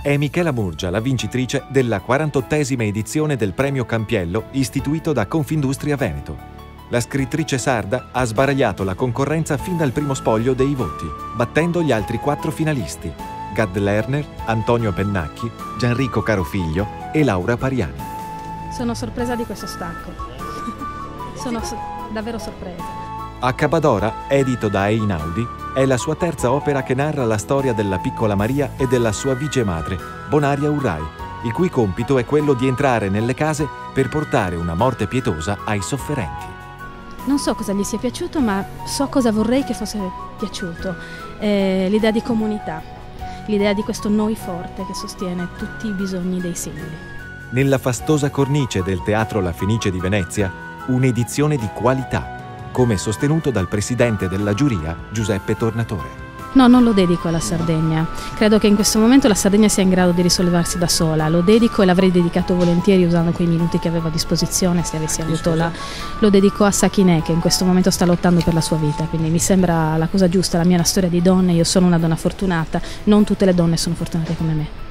È Michela Murgia la vincitrice della 48esima edizione del Premio Campiello istituito da Confindustria Veneto. La scrittrice sarda ha sbaragliato la concorrenza fin dal primo spoglio dei voti, battendo gli altri 4 finalisti: Gad Lerner, Antonio Pennacchi, Gianrico Carofiglio e Laura Pariani. Sono sorpresa di questo stacco. Sono davvero sorpresa. Accabadora, edito da Einaudi, è la sua terza opera che narra la storia della piccola Maria e della sua vice madre, Bonaria Urrai, il cui compito è quello di entrare nelle case per portare una morte pietosa ai sofferenti. Non so cosa gli sia piaciuto, ma so cosa vorrei che fosse piaciuto. L'idea di comunità, l'idea di questo noi forte che sostiene tutti i bisogni dei singoli. Nella fastosa cornice del Teatro La Fenice di Venezia, un'edizione di qualità, come sostenuto dal presidente della giuria Giuseppe Tornatore. No, non lo dedico alla Sardegna. Credo che in questo momento la Sardegna sia in grado di risollevarsi da sola. Lo dedico e l'avrei dedicato volentieri usando quei minuti che avevo a disposizione se avessi avuto Lo dedico a Sakineh, che in questo momento sta lottando per la sua vita, quindi mi sembra la cosa giusta. La mia è una storia di donne, io sono una donna fortunata, non tutte le donne sono fortunate come me.